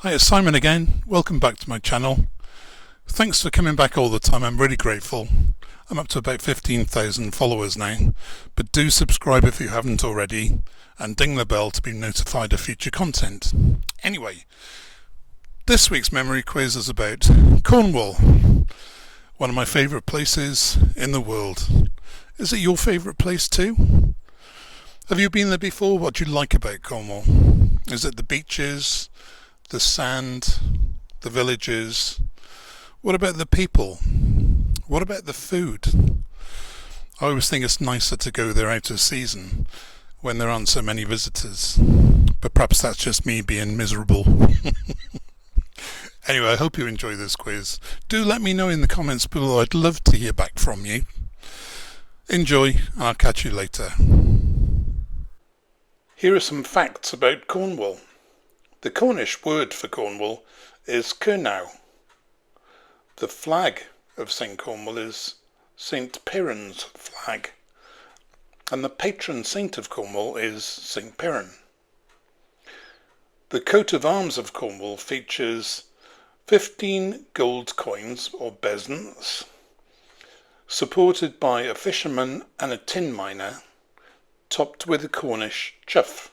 Hi, it's Simon again. Welcome back to my channel. Thanks for coming back all the time. I'm really grateful. I'm up to about 15,000 followers now, but do subscribe if you haven't already and ding the bell to be notified of future content. Anyway, this week's memory quiz is about Cornwall, one of my favourite places in the world. Is it your favourite place too? Have you been there before? What do you like about Cornwall? Is it the beaches, the sand, the villages? What about the people? What about the food? I always think it's nicer to go there out of season when there aren't so many visitors, but perhaps that's just me being miserable. Anyway, I hope you enjoy this quiz. Do let me know in the comments below. I'd love to hear back from you. Enjoy, and I'll catch you later. Here are some facts about Cornwall. The Cornish word for Cornwall is Cernow. The flag of St Cornwall is St Piran's flag, and the patron saint of Cornwall is St Piran. The coat of arms of Cornwall features 15 gold coins or bezants, supported by a fisherman and a tin miner, topped with a Cornish chuff.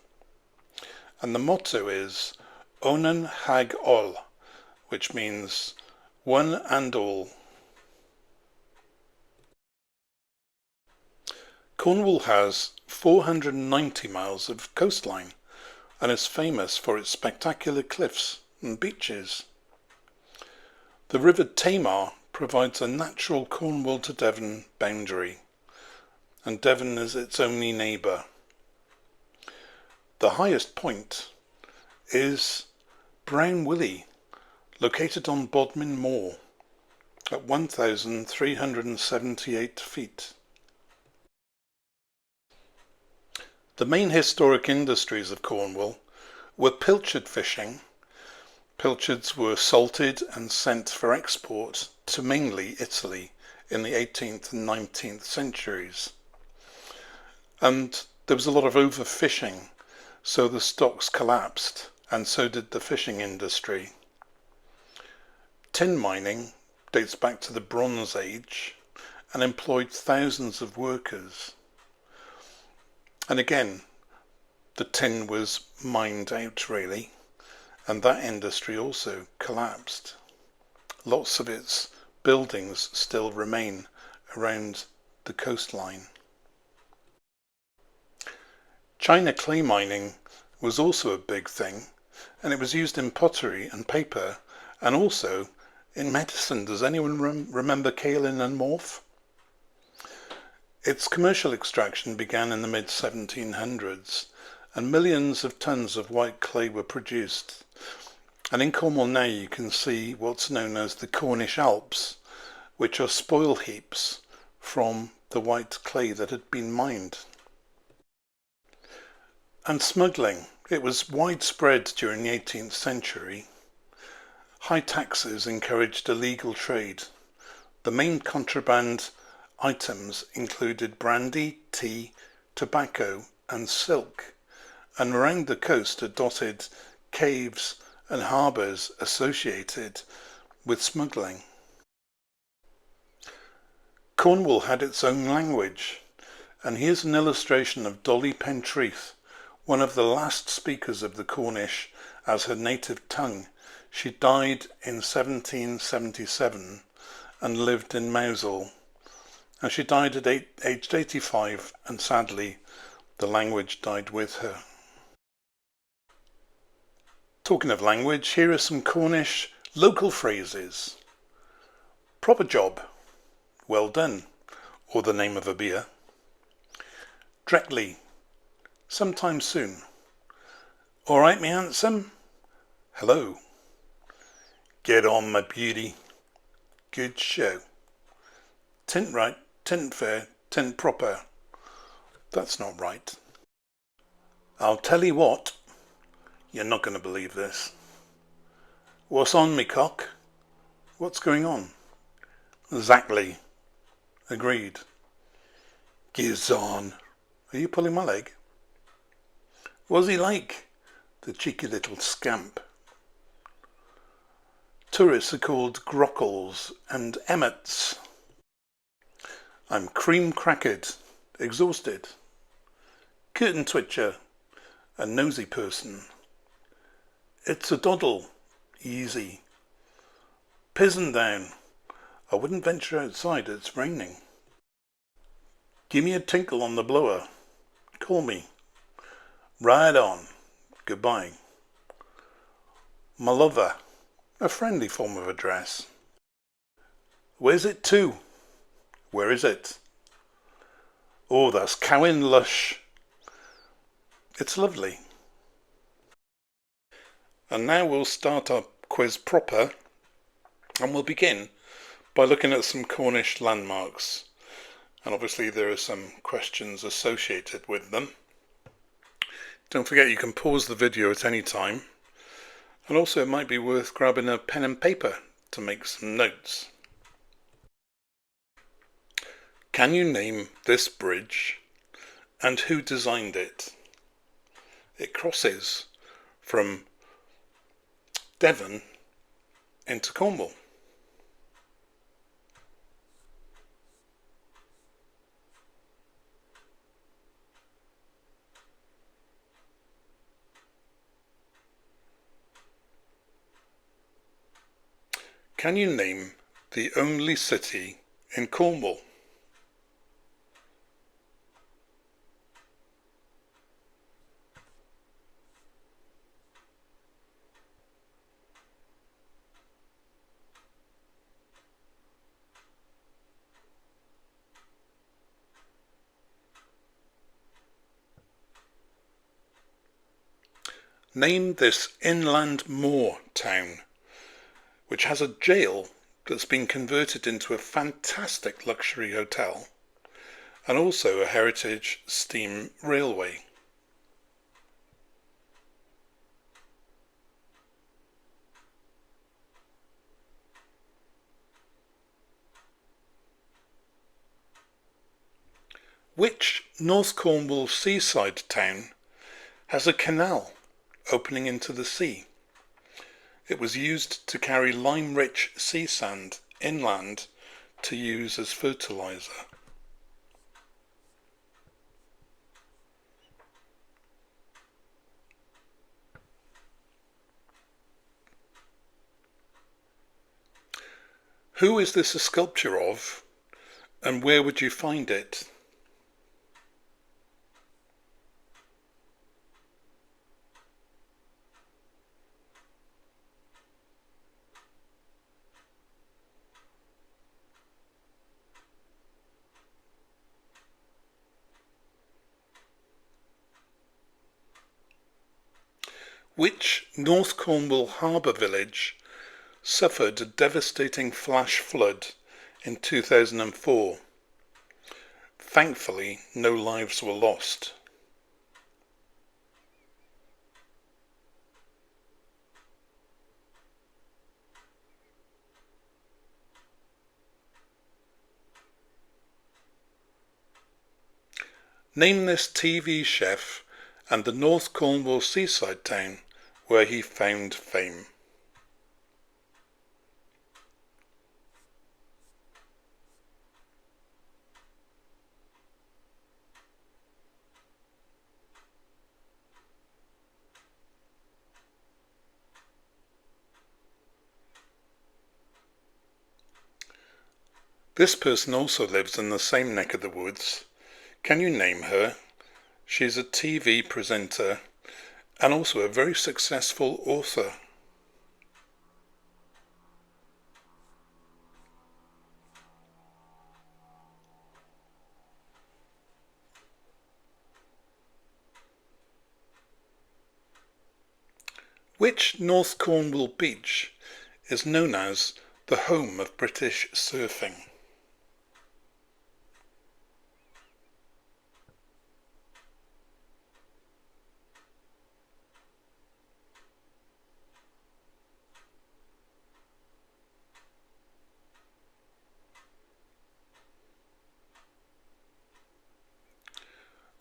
And the motto is Onan Hag Ol, which means one and all. Cornwall has 490 miles of coastline and is famous for its spectacular cliffs and beaches. The River Tamar provides a natural Cornwall to Devon boundary, and Devon is its only neighbour. The highest point is Brown Willie, located on Bodmin Moor at 1,378 feet. The main historic industries of Cornwall were pilchard fishing. Pilchards were salted and sent for export to mainly Italy in the 18th and 19th centuries. And there was a lot of overfishing, so the stocks collapsed, and so did the fishing industry. Tin mining dates back to the Bronze Age and employed thousands of workers. And again, the tin was mined out really, and that industry also collapsed. Lots of its buildings still remain around the coastline. China clay mining was also a big thing, and it was used in pottery and paper, and also in medicine. Does anyone remember kaolin and morph? Its commercial extraction began in the mid-1700s, and millions of tons of white clay were produced. And in Cornwall now you can see what's known as the Cornish Alps, which are spoil heaps from the white clay that had been mined. And smuggling. It was widespread during the 18th century. High taxes encouraged illegal trade. The main contraband items included brandy, tea, tobacco and silk, and around the coast are dotted caves and harbours associated with smuggling. Cornwall had its own language, and here's an illustration of Dolly Pentreath, one of the last speakers of the Cornish as her native tongue. She died in 1777 and lived in Mousehole, and she died at aged 85, and sadly the language died with her. Talking of language, here are some Cornish local phrases. Proper job, well done, or the name of a beer. Directly, sometime soon. All right, me handsome? Hello. Get on, my beauty. Good show. Tint right, tint fair, tint proper. That's not right. I'll tell you what, you're not going to believe this. What's on, me cock? What's going on? Exactly. Agreed. Gives on. Are you pulling my leg? What's he like? The cheeky little scamp. Tourists are called grockles and emmets. I'm cream-crackered, exhausted, curtain twitcher, a nosy person. It's a doddle, easy. Pizen down, I wouldn't venture outside, it's raining. Give me a tinkle on the blower, call me. Ride on, goodbye. My lover, a friendly form of address. Where's it to? Where is it? Oh, that's Cowan Lush. It's lovely. And now we'll start our quiz proper, and we'll begin by looking at some Cornish landmarks. And obviously there are some questions associated with them. Don't forget you can pause the video at any time, and also it might be worth grabbing a pen and paper to make some notes. Can you name this bridge and who designed it? It crosses from Devon into Cornwall. Can you name the only city in Cornwall? Name this inland moor town, which has a jail that's been converted into a fantastic luxury hotel and also a heritage steam railway. Which North Cornwall seaside town has a canal opening into the sea? It was used to carry lime-rich sea sand inland to use as fertiliser. Who is this a sculpture of, and where would you find it? Which North Cornwall harbour village suffered a devastating flash flood in 2004? Thankfully, no lives were lost. Name this TV chef and the North Cornwall seaside town where he found fame. This person also lives in the same neck of the woods. Can you name her? She's a TV presenter and also a very successful author. Which North Cornwall beach is known as the home of British surfing?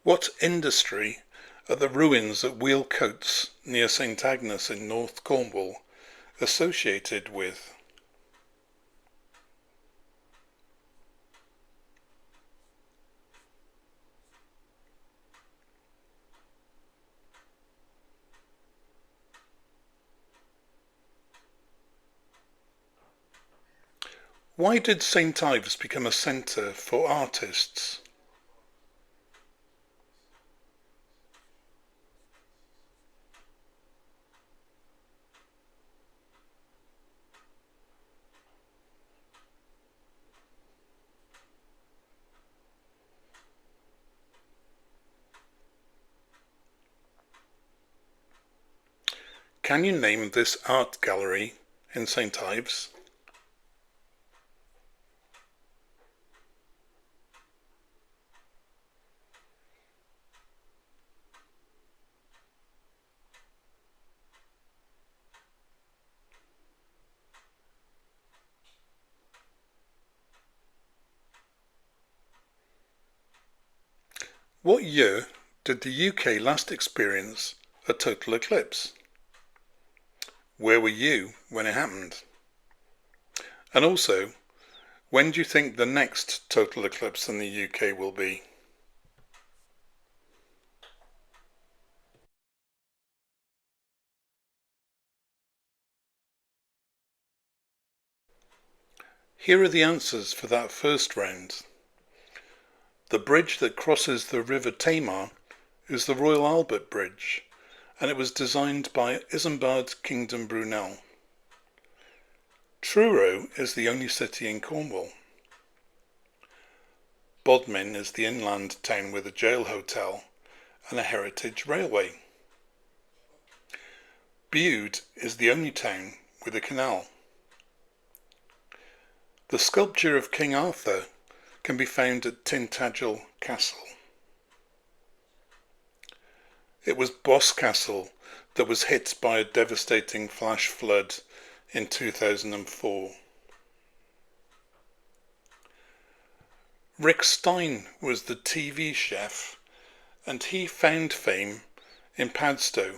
What industry are the ruins at Wheelcoats near St Agnes in North Cornwall associated with. Why did St Ives become a centre for artists? Can you name this art gallery in St Ives? What year did the UK last experience a total eclipse? Where were you when it happened? And also, when do you think the next total eclipse in the UK will be? Here are the answers for that first round. The bridge that crosses the River Tamar is the Royal Albert Bridge, and it was designed by Isambard Kingdom Brunel. Truro is the only city in Cornwall. Bodmin is the inland town with a jail hotel and a heritage railway. Bude is the only town with a canal. The sculpture of King Arthur can be found at Tintagel Castle. It was Boscastle that was hit by a devastating flash flood in 2004. Rick Stein was the TV chef, and he found fame in Padstow,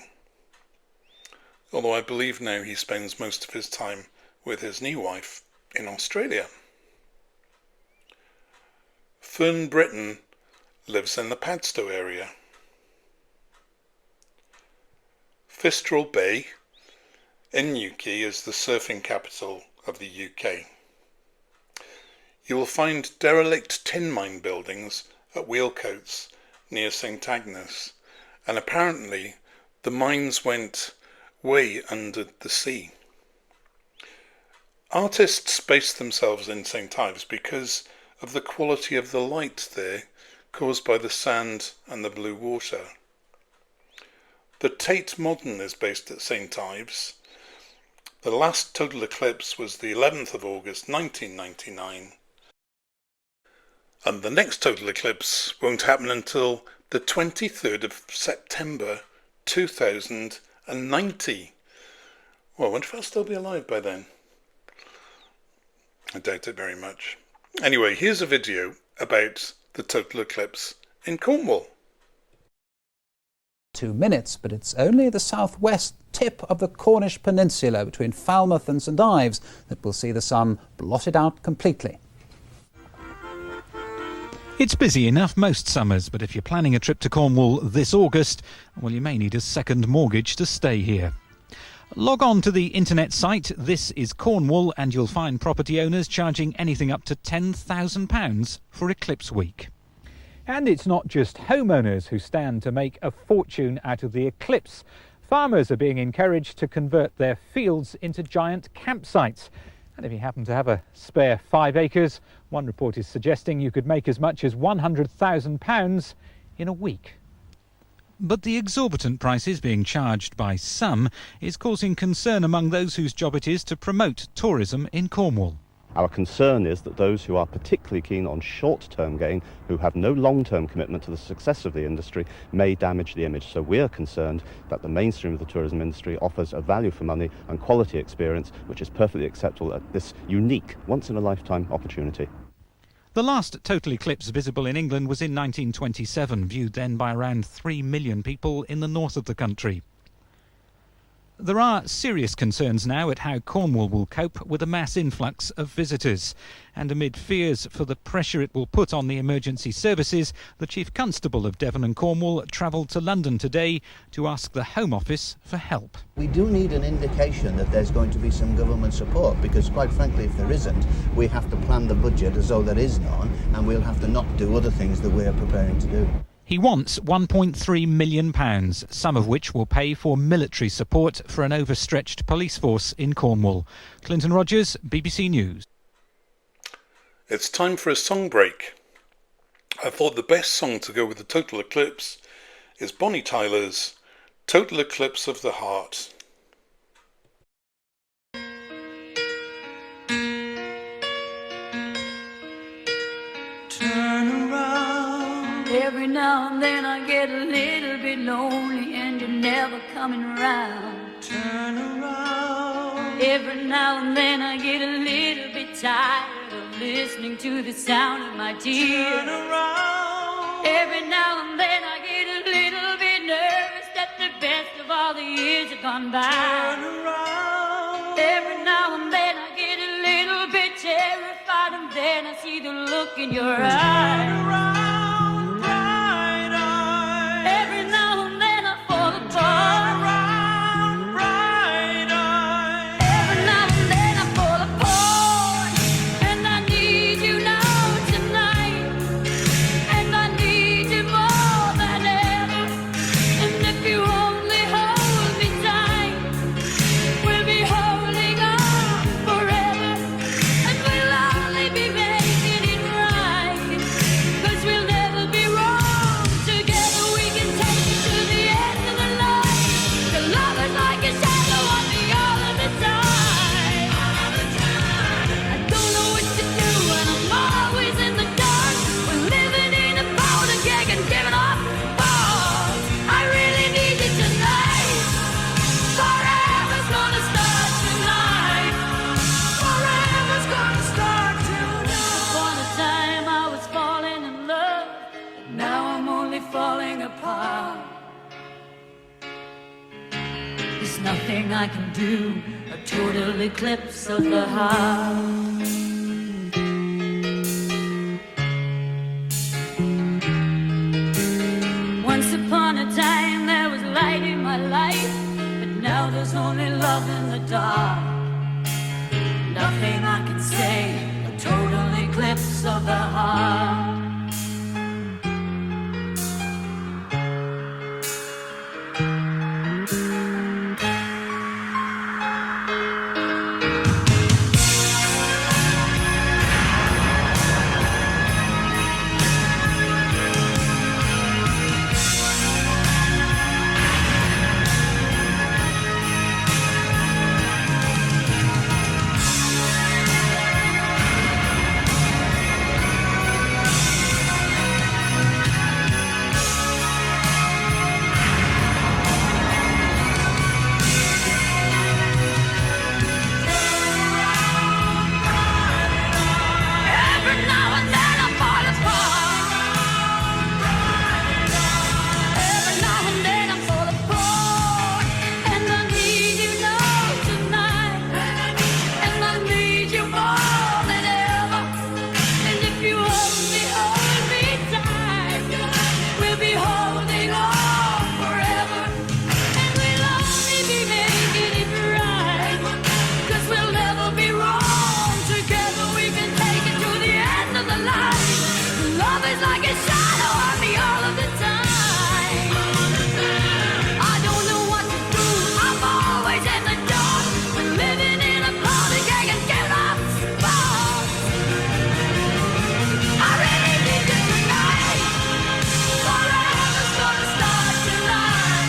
although I believe now he spends most of his time with his new wife in Australia. Fern Britton lives in the Padstow area. Fistral Bay in Newquay is the surfing capital of the UK. You will find derelict tin mine buildings at Wheelcoats near St Agnes, and apparently the mines went way under the sea. Artists based themselves in St Ives because of the quality of the light there caused by the sand and the blue water. The Tate Modern is based at St Ives. The last total eclipse was the 11th of August 1999, and the next total eclipse won't happen until the 23rd of September 2090. Well, I wonder if I'll still be alive by then. I doubt it very much. Anyway, here's a video about the total eclipse in Cornwall. 2 minutes, but it's only the southwest tip of the Cornish peninsula between Falmouth and St Ives that will see the sun blotted out completely. It's busy enough most summers, but if you're planning a trip to Cornwall this August, well, you may need a second mortgage to stay here. Log on to the internet site This Is Cornwall and you'll find property owners charging anything up to £10,000 for Eclipse Week. And it's not just homeowners who stand to make a fortune out of the eclipse. Farmers are being encouraged to convert their fields into giant campsites. And if you happen to have a spare 5 acres, one report is suggesting you could make as much as £100,000 in a week. But the exorbitant prices being charged by some is causing concern among those whose job it is to promote tourism in Cornwall. Our concern is that those who are particularly keen on short-term gain, who have no long-term commitment to the success of the industry, may damage the image. So we are concerned that the mainstream of the tourism industry offers a value for money and quality experience which is perfectly acceptable at this unique, once-in-a-lifetime opportunity. The last total eclipse visible in England was in 1927, viewed then by around 3 million people in the north of the country. There are serious concerns now at how Cornwall will cope with a mass influx of visitors. And amid fears for the pressure it will put on the emergency services, the Chief Constable of Devon and Cornwall travelled to London today to ask the Home Office for help. We do need an indication that there's going to be some government support, because quite frankly, if there isn't, we have to plan the budget as though there is none, and we'll have to not do other things that we're preparing to do. He wants £1.3 million, some of which will pay for military support for an overstretched police force in Cornwall. Clinton Rogers, BBC News. It's time for a song break. I thought the best song to go with the total eclipse is Bonnie Tyler's Total Eclipse of the Heart. Turn around. Every now and then I get a little bit lonely and you're never coming around. Turn around. Every now and then I get a little bit tired of listening to the sound of my tears. Turn around. Every now and then I get a little bit nervous that the best of all the years have gone by. Turn around. Every now and then I get a little bit terrified, and then I see the look in your eyes. Turn around, bright eyes. Every now and then I fall apart. Turn around, bright eyes. Every now and then I fall apart, and I need you now tonight, and I need you more than ever. And if you only hold me tight, we'll be holding on forever, and we'll only be making it right, 'cause we'll never be wrong. Together we can take it to the end of the line. The love is like a shadow on me all of the time. I don't know what to do and I'm always in the dark. We're living in a powder keg and giving off balls. I really need you tonight. Forever's gonna start tonight. Forever's gonna start tonight. Upon a time I was falling in love, but now I'm only falling apart. There's nothing I can do, a total eclipse of the heart. Once upon a time there was light in my life, but now there's only love in the dark. Nothing I can say, a total eclipse of the heart. Every now and then I fall apart. Every now and then I fall apart, and I need you now tonight, and I need you more than ever. And if you hold me tight, we'll be holding on forever, and we'll only be making it right, 'cause we'll never be wrong. Together we can take it to the end of the line. Love is like a shadow on me all of the time. I don't know what to do, I'm always in the dark. We're living in a powder keg and giving off sparks. I really need you tonight. Forever's gonna start tonight.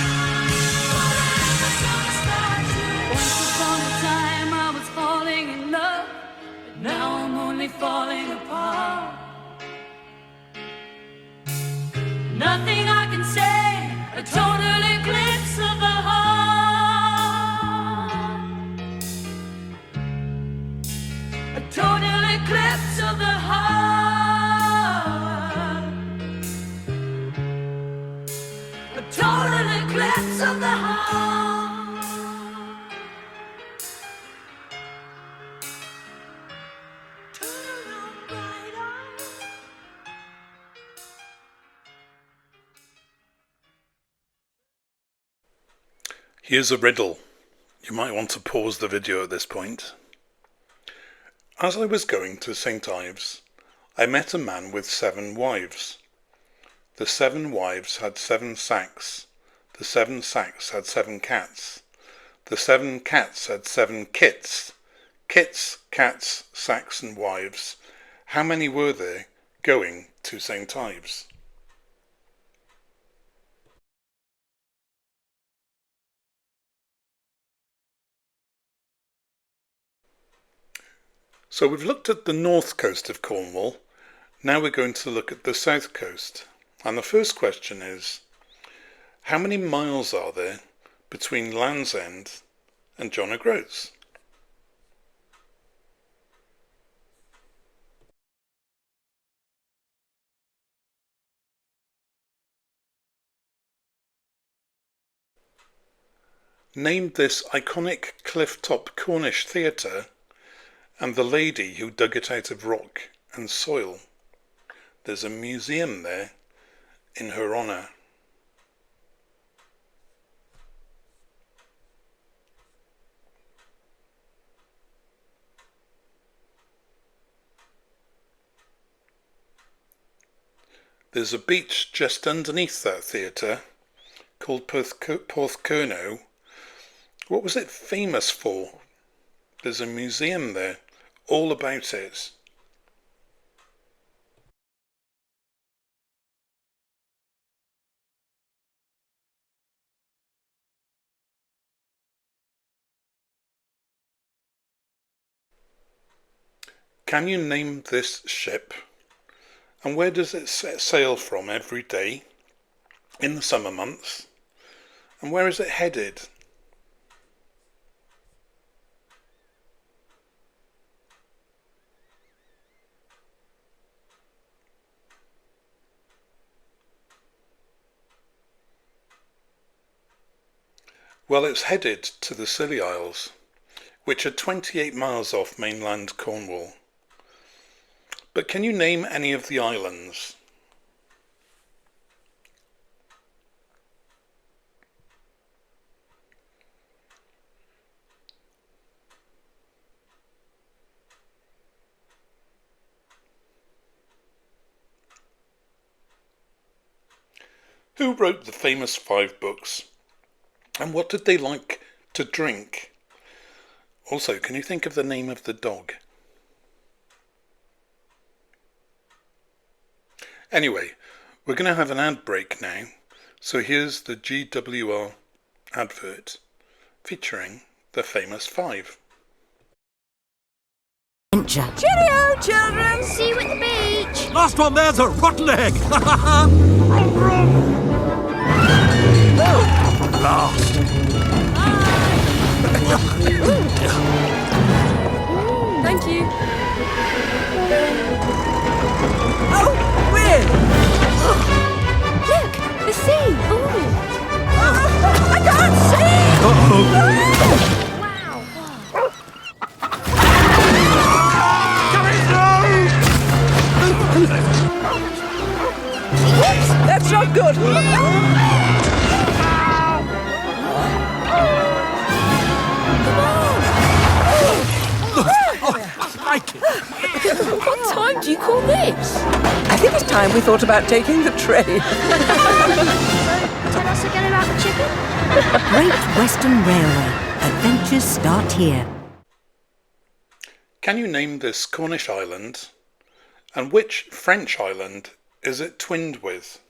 Forever's gonna start tonight. Once upon a time I was falling in love, but now I'm only falling apart. Nothing I can say, a total eclipse of the heart. A total eclipse of the heart. A total eclipse of the heart. Here's a riddle. You might want to pause the video at this point. As I was going to St. Ives, I met a man with 7 wives. The 7 wives had 7 sacks. The 7 sacks had 7 cats. The 7 cats had 7 kits. Kits, cats, sacks and wives. How many were there going to St. Ives? So we've looked at the north coast of Cornwall. Now we're going to look at the south coast. And the first question is, how many miles are there between Land's End and John O'Groats? Name this iconic cliff-top Cornish theatre and the lady who dug it out of rock and soil. There's a museum there in her honour. There's a beach just underneath that theatre called Porthcurno. What was it famous for? There's a museum there all about it. Can you name this ship? And where does it sail from every day in the summer months? And where is it headed? Well, it's headed to the Scilly Isles, which are 28 miles off mainland Cornwall. But can you name any of the islands? Who wrote the famous 5 books? And what did they like to drink? Also, can you think of the name of the dog? Anyway, we're going to have an ad break now. So here's the GWR advert featuring the famous 5. Dementia. Cheerio, children! See you at the beach. Last one there's a rotten egg. Last. Thank you. Oh, weird! Look, the sea. Ooh. I can't see! Wow. Whoops, that's not good. What time do you call this? I think it's time we thought about taking the train. Tell us again about the chicken. Great Western Railway. Adventures start here. Can you name this Cornish island? And which French island is it twinned with?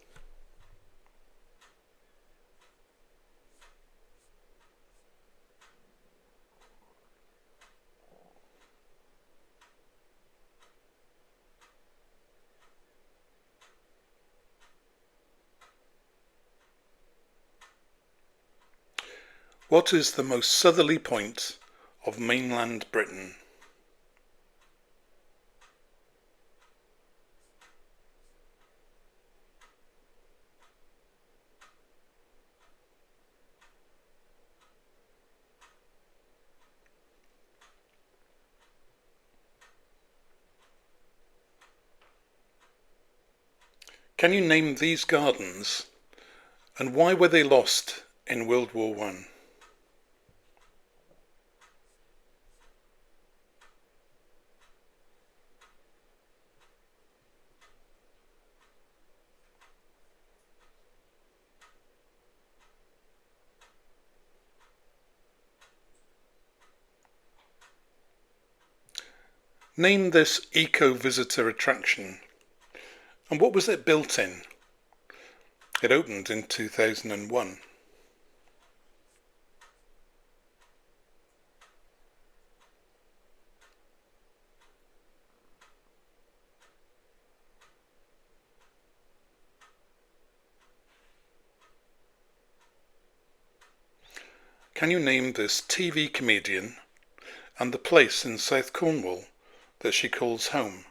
What is the most southerly point of mainland Britain? Can you name these gardens, and why were they lost in World War I? Name this eco-visitor attraction. And what was it built in? It opened in 2001. Can you name this TV comedian and the place in South Cornwall that she calls home?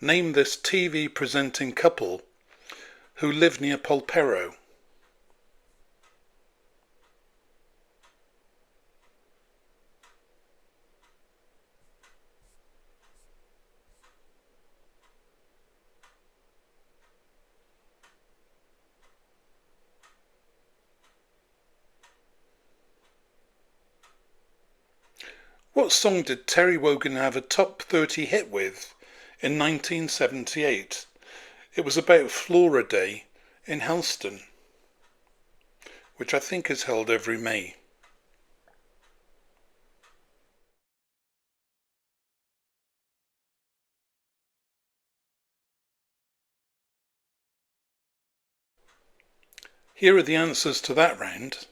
Name this TV presenting couple who live near Polperro. What song did Terry Wogan have a top 30 hit with in 1978? It was about Flora Day in Helston, which I think is held every May. Here are the answers to that round.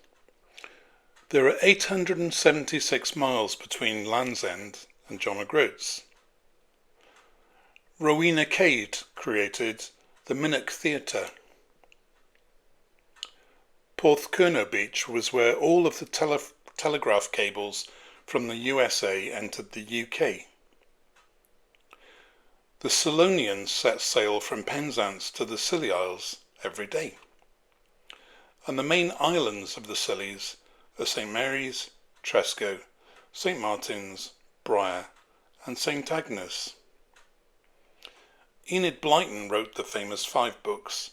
There are 876 miles between Land's End and John O'Groats. Rowena Cade created the Minnock Theatre. Porthcurno Beach was where all of the telegraph cables from the USA entered the UK. The Selonians set sail from Penzance to the Scilly Isles every day. And the main islands of the Scillies are St Mary's, Tresco, St Martin's, Briar and St Agnes. Enid Blyton wrote the famous 5 books.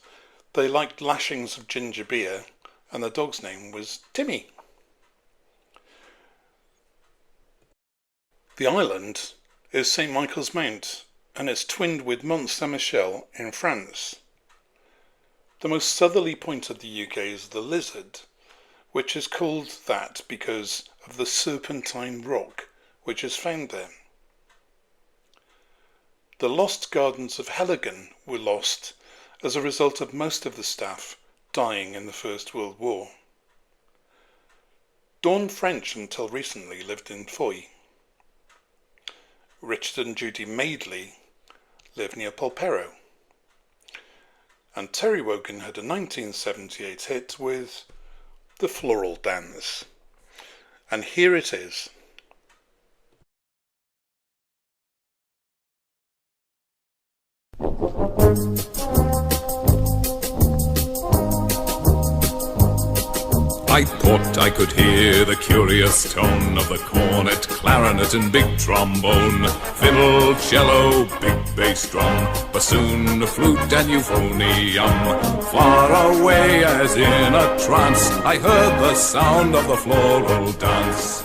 They liked lashings of ginger beer and the dog's name was Timmy. The island is St Michael's Mount and it's twinned with Mont Saint-Michel in France. The most southerly point of the UK is the Lizard, which is called that because of the serpentine rock which is found there. The lost gardens of Heligan were lost as a result of most of the staff dying in the First World War. Dawn French until recently lived in Foy. Richard and Judy Madeley live near Polperro. And Terry Wogan had a 1978 hit with The Floral Dance. And here it is. I thought I could hear the curious tone of the cornet, clarinet and big trombone, fiddle, cello, big bass drum, bassoon, flute and euphonium. Far away as in a trance, I heard the sound of the floral dance.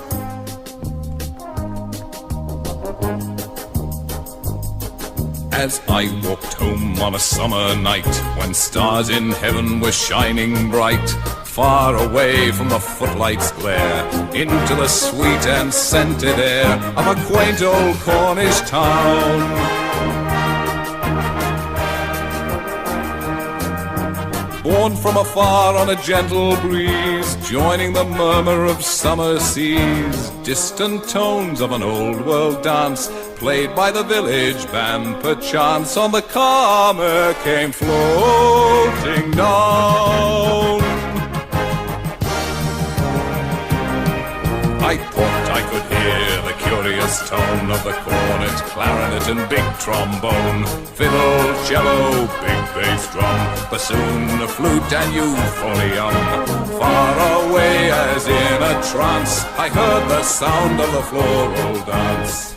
As I walked home on a summer night, when stars in heaven were shining bright, far away from the footlights' glare, into the sweet and scented air of a quaint old Cornish town. Borne from afar on a gentle breeze, joining the murmur of summer seas, distant tones of an old world dance, played by the village band perchance, on the calmer came floating down. I thought I could hear the curious tone of the cornet, clarinet and big trombone, fiddle, cello, big bass drum, bassoon, flute and euphonium. Far away as in a trance, I heard the sound of the floral dance.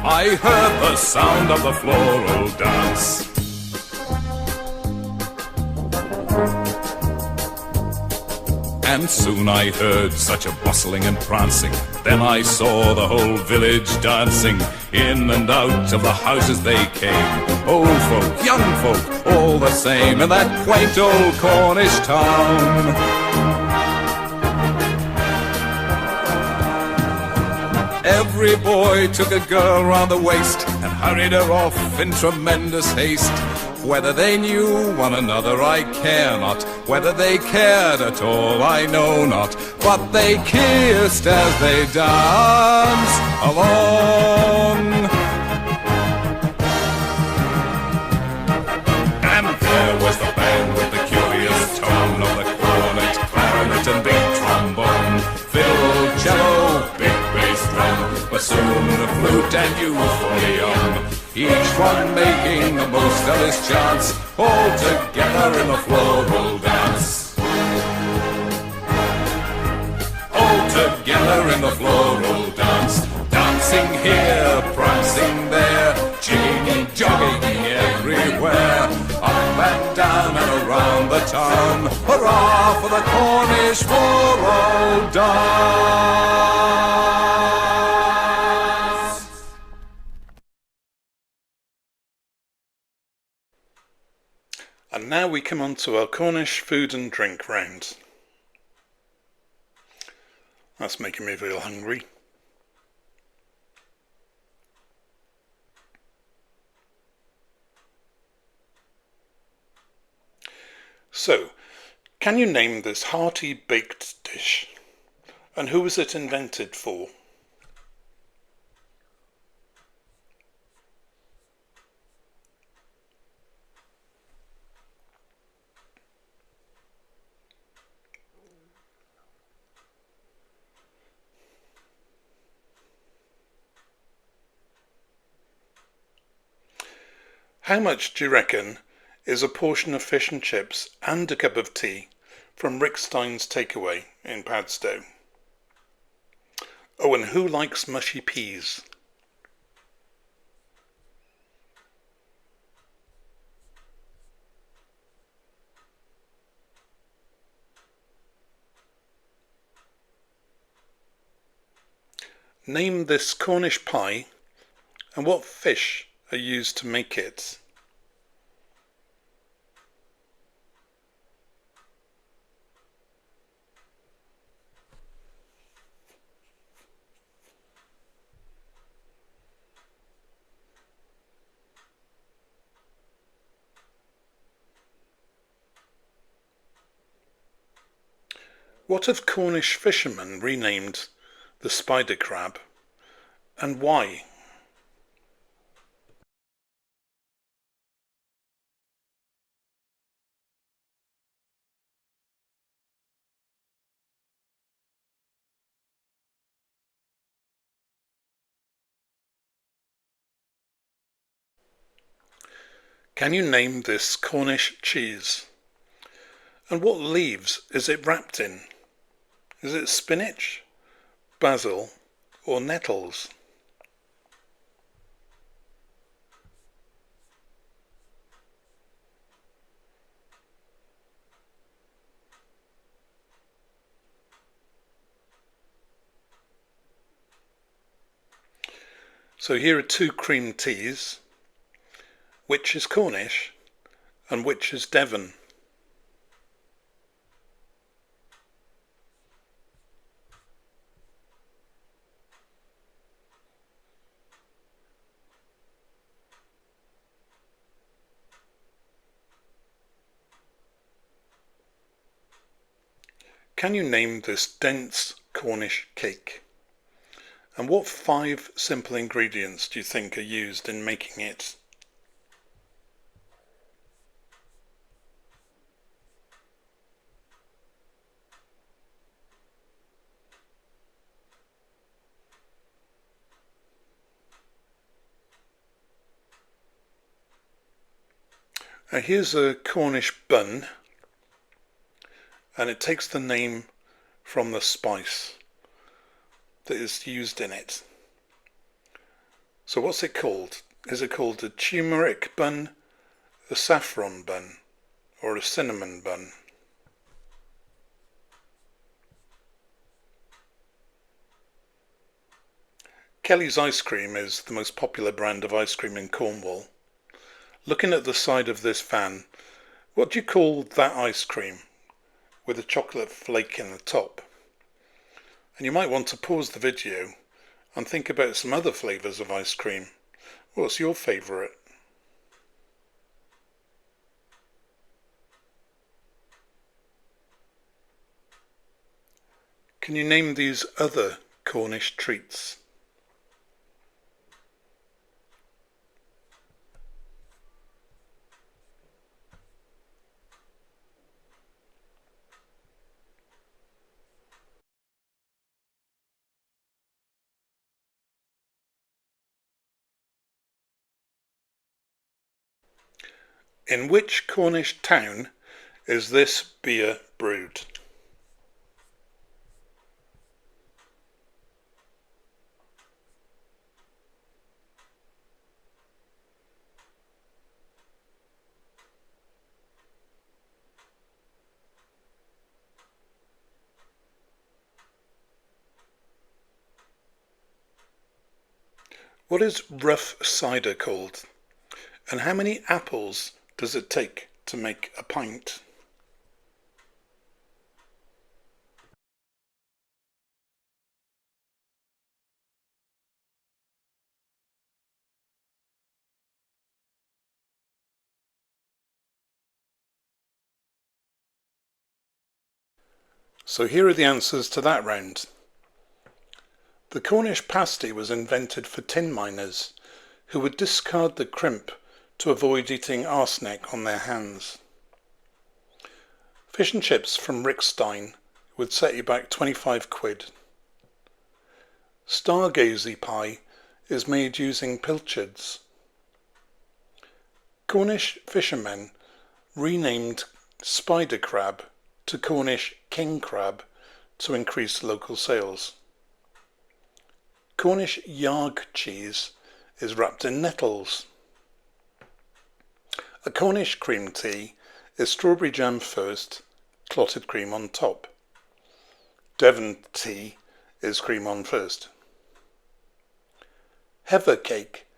I heard the sound of the floral dance. And soon I heard such a bustling and prancing. Then I saw the whole village dancing. In and out of the houses they came, old folk, young folk, all the same, in that quaint old Cornish town. Every boy took a girl round the waist and hurried her off in tremendous haste. Whether they knew one another I care not, whether they cared at all I know not, but they kissed as they danced along. And there was the band with the curious tone of the cornet, clarinet and big trombone, fiddle, cello, big bass drum, bassoon, flute and euphonium, each one making the most of his chance, all together in the floral dance. All together in the floral dance, dancing here, prancing there, jigging, jogging everywhere, up and down and around the town. Hurrah for the Cornish floral dance! And now we come on to our Cornish food and drink round. That's making me feel hungry. So, can you name this hearty baked dish? And who was it invented for? How much do you reckon is a portion of fish and chips and a cup of tea from Rick Stein's Takeaway in Padstow? Oh, and who likes mushy peas? Name this Cornish pie and what fish are used to make it. What have Cornish fishermen renamed the spider crab, and why? Can you name this Cornish cheese? And what leaves is it wrapped in? Is it spinach, basil, or nettles? So here are two cream teas. Which is Cornish and which is Devon? Can you name this dense Cornish cake? And what 5 simple ingredients do you think are used in making it? Here's a Cornish bun, and it takes the name from the spice that is used in it. So what's it called? Is it called a turmeric bun, a saffron bun, or a cinnamon bun? Kelly's Ice Cream is the most popular brand of ice cream in Cornwall. Looking at the side of this van, what do you call that ice cream with a chocolate flake in the top? And you might want to pause the video and think about some other flavours of ice cream. What's your favourite? Can you name these other Cornish treats? In which Cornish town is this beer brewed? What is rough cider called? And how many apples does it take to make a pint? So here are the answers to that round. The Cornish pasty was invented for tin miners who would discard the crimp to avoid eating arsenic on their hands. Fish and chips from Rickstein would set you back 25 quid. Stargazy pie is made using pilchards. Cornish fishermen renamed spider crab to Cornish king crab to increase local sales. Cornish yarg cheese is wrapped in nettles. A Cornish cream tea is strawberry jam first, clotted cream on top. Devon tea is cream on first. Heather cake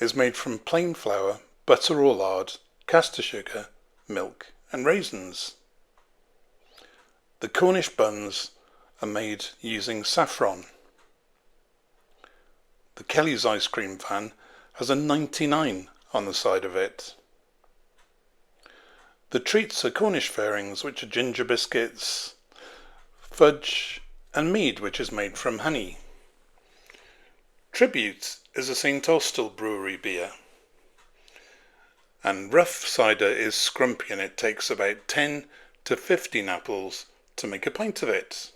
is made from plain flour, butter or lard, caster sugar, milk and raisins. The Cornish buns are made using saffron. The Kelly's ice cream van has a 99 on the side of it. The treats are Cornish fairings, which are ginger biscuits, fudge and mead, which is made from honey. Tribute is a St Austell brewery beer. And rough cider is scrumpy and it takes about 10 to 15 apples to make a pint of it.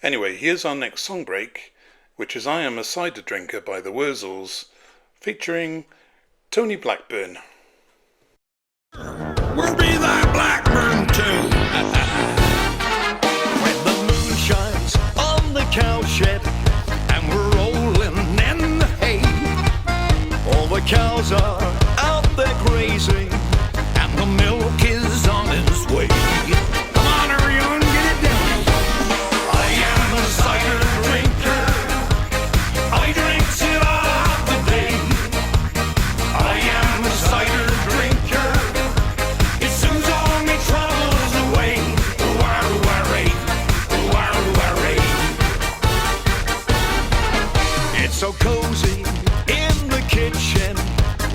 Anyway, here's our next song break, which is I Am a Cider Drinker by the Wurzels, featuring Tony Blackburn. We'll be that Blackburn too. When the moon shines on the cowshed and we're rolling in the hay, all the cows are out there grazing and the milk is on its way. Come on, everyone, get it down. I am a cider drinker. I drink till all the day. I am a cider drinker. It soothes all my troubles away. It's so cozy in the kitchen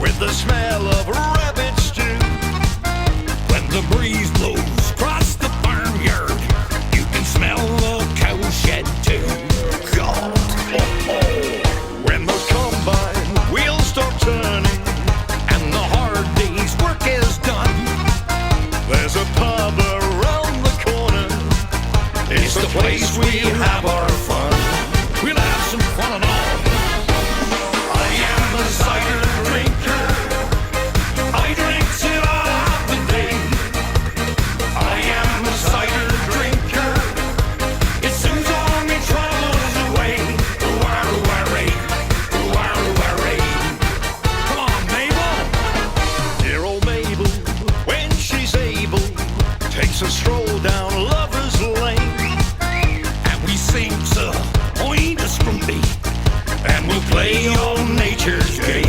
with the smell of rabbit stew. When the breeze blows across the farmyard, you can smell the cowshed too. God, oh, oh. When the combine wheels start turning and the hard day's work is done, there's a pub around the corner. It's the place we have our fun. We'll have some fun and all. I am a cider drinker. I drink till I have the day. I am a cider drinker. It soothes all my troubles away. Come on, Mabel. Dear old Mabel, when she's able, takes a stroll down Lover's Lane, and we sing to Point of Scrumpy play on nature's game.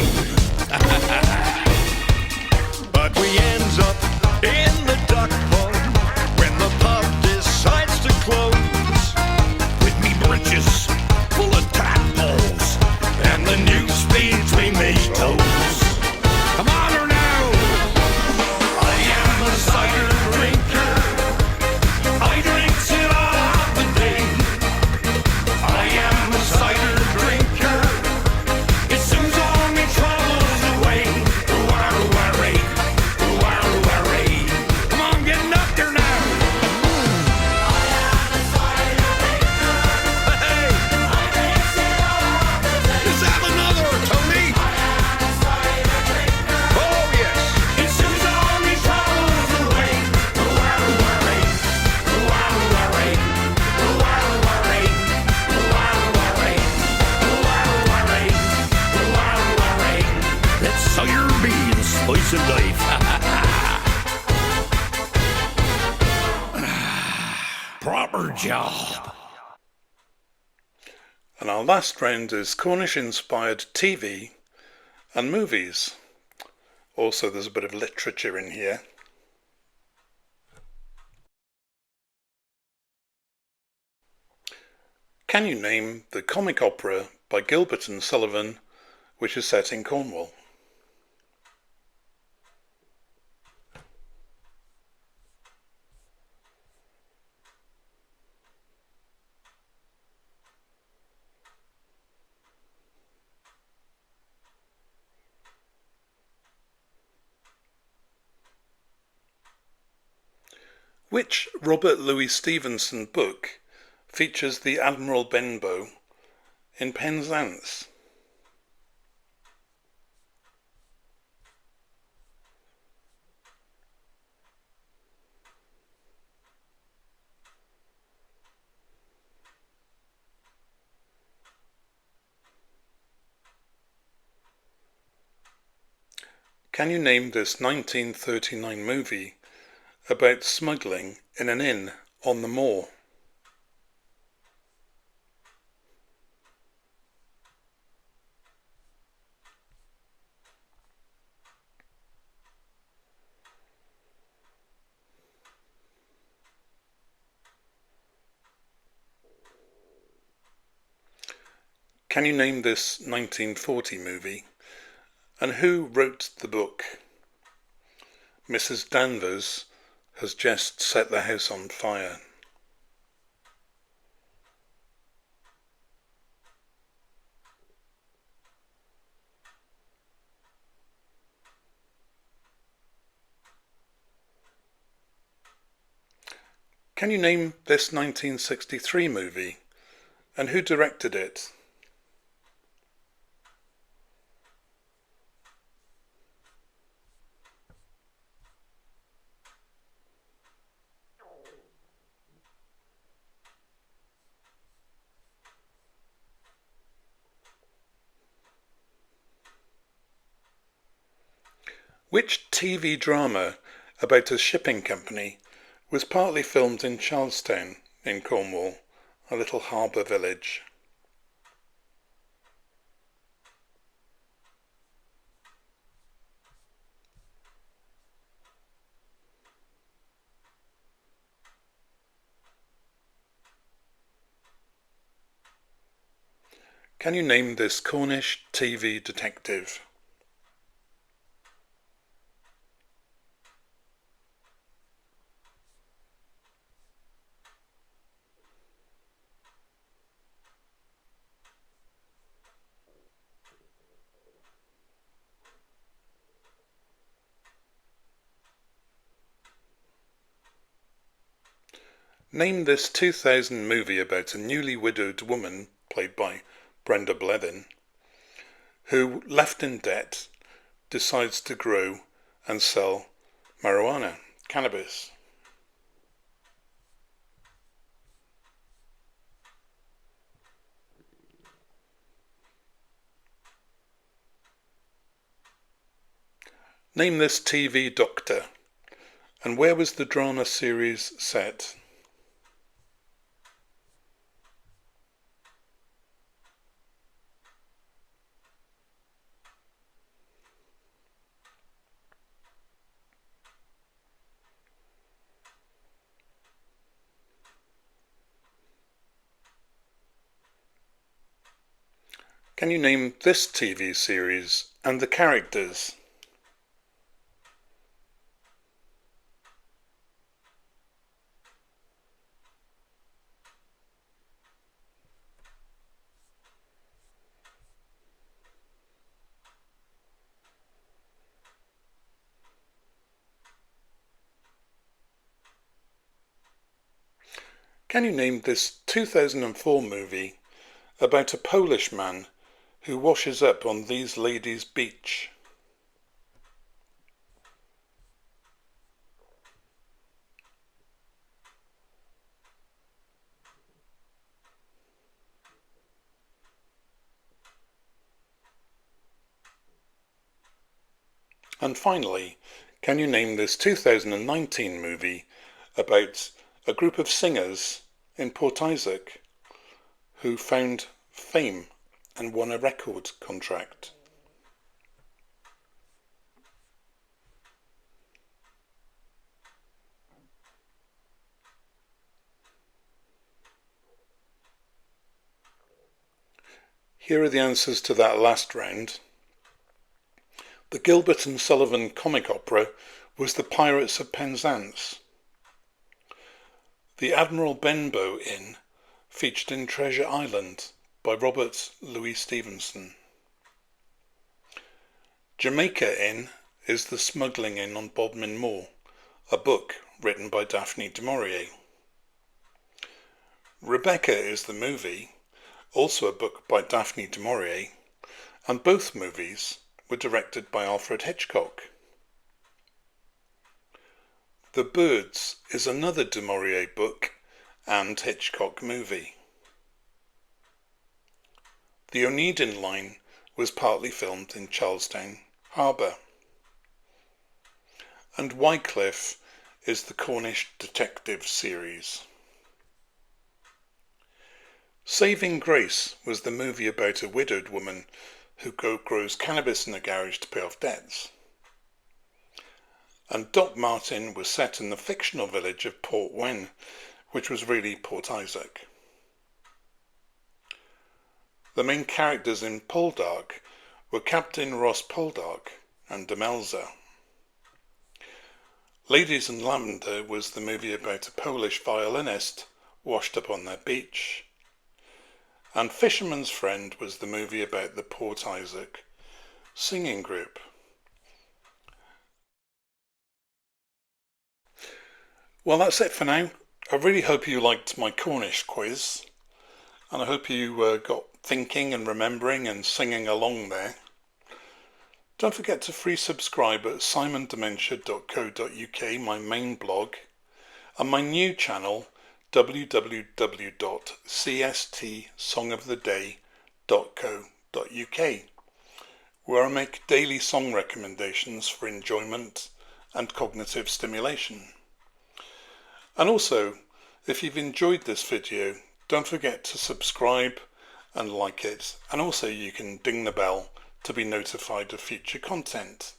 But we ends up in the duck pond when the pub decides to close. With me britches full of tadpoles and the noose between me toes. Come on her now. I am a cider drinker. I drink till all the day. I am a cider drinker. It soothes all me troubles away. Ooh-ah-ooh-ah-ray. Ooh-ah-ooh-ah-ray. Come on, getting up there now. I am a cider drinker. Hey. I drink till all the day. Let's have another, Tony. I am a cider drinker. Oh, yes. It soothes all me troubles away. Ooh-ah-ooh-ah-ray. Ooh-ah-ooh-ah-ray. Ooh-ah-ooh-ah-ray. Ooh-ah-ooh-ah-ray. Ooh-ah-ooh-ah-ray. Ooh-ah-ooh-ah-ray. Let's cider be the spice of life. Proper job. And our last round is Cornish-inspired TV and movies. Also, there's a bit of literature in here. Can you name the comic opera by Gilbert and Sullivan which is set in Cornwall? Which Robert Louis Stevenson book features the Admiral Benbow in Penzance? Can you name this 1939 movie about smuggling in an inn on the moor? Can you name this 1940 movie? And who wrote the book? Mrs. Danvers has just set the house on fire. Can you name this 1963 movie? And who directed it? Which TV drama about a shipping company was partly filmed in Charlestown in Cornwall, a little harbour village? Can you name this Cornish TV detective? Name this 2000 movie about a newly widowed woman, played by Brenda Blethyn, who, left in debt, decides to grow and sell marijuana, cannabis. Name this TV doctor, and where was the drama series set? Can you name this TV series and the characters? Can you name this 2004 movie about a Polish man who washes up on these ladies' beach? And finally, can you name this 2019 movie about a group of singers in Port Isaac who found fame and won a record contract? Here are the answers to that last round. The Gilbert and Sullivan comic opera was The Pirates of Penzance. The Admiral Benbow Inn featured in Treasure Island by Robert Louis Stevenson. Jamaica Inn is the Smuggling Inn on Bodmin Moor, a book written by Daphne du Maurier. Rebecca is the movie, also a book by Daphne du Maurier, and both movies were directed by Alfred Hitchcock. The Birds is another du Maurier book and Hitchcock movie. The Oneida Line was partly filmed in Charlestown Harbour. And Wycliffe is the Cornish detective series. Saving Grace was the movie about a widowed woman who grows cannabis in a garage to pay off debts. And Doc Martin was set in the fictional village of Port Wen, which was really Port Isaac. The main characters in Poldark were Captain Ross Poldark and Demelza. Ladies in Lavender was the movie about a Polish violinist washed up on their beach. And Fisherman's Friend was the movie about the Port Isaac singing group. Well, that's it for now. I really hope you liked my Cornish quiz, and I hope you got thinking and remembering and singing along there. Don't forget to free subscribe at simondementia.co.uk, my main blog, and my new channel, www.cstsongoftheday.co.uk, where I make daily song recommendations for enjoyment and cognitive stimulation. And also, if you've enjoyed this video, don't forget to subscribe and like it, and also you can ding the bell to be notified of future content.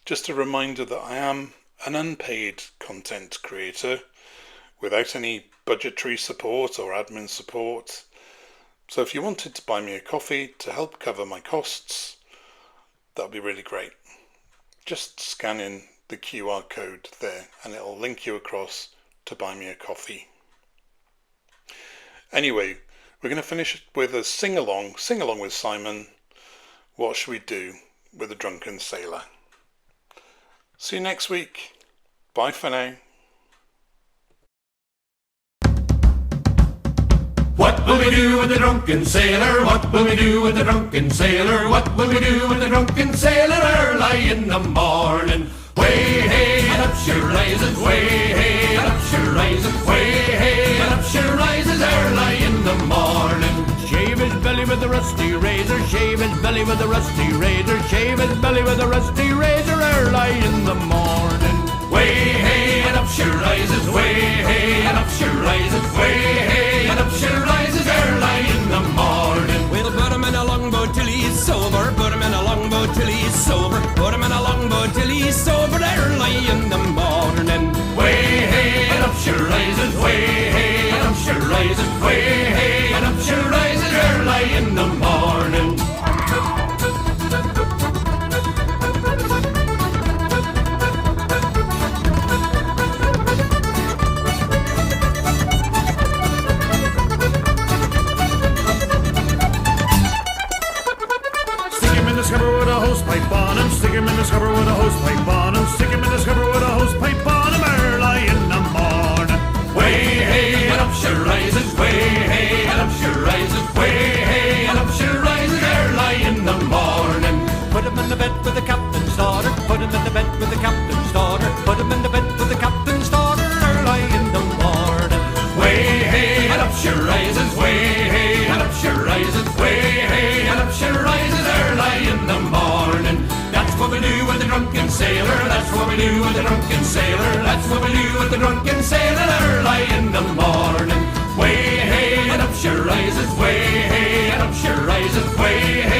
Just a reminder that I am an unpaid content creator without any budgetary support or admin support. So if you wanted to buy me a coffee to help cover my costs, that would be really great. Just scan in the QR code there and it'll link you across to buy me a coffee. Anyway, we're going to finish with a sing-along with Simon, What Should We Do with a Drunken Sailor? See you next week. Bye for now. What will we do with the drunken sailor? What will we do with the drunken sailor? What will we do with the drunken sailor early in the morning? Way hey and up she rises, way hey and up she rises, way hey and up she rises early in the morning. Shave his belly with a rusty razor, shave his belly with a rusty razor, shave his belly with a rusty razor early in the morning. Way hey and up she rises, way hey and up she rises, way hey and up she rises early in the morning. We'll put him in a longboat till he's sober, put him in a longboat till he's sober, put him in a longboat till he's sober early in the morning. Way hey and up she rises, way hey and up she rises, way hey and up she rises early drunken sailor. That's what we do with the drunken sailor early in the morning. Way hey and up she rises, way hey and up she rises, way hey.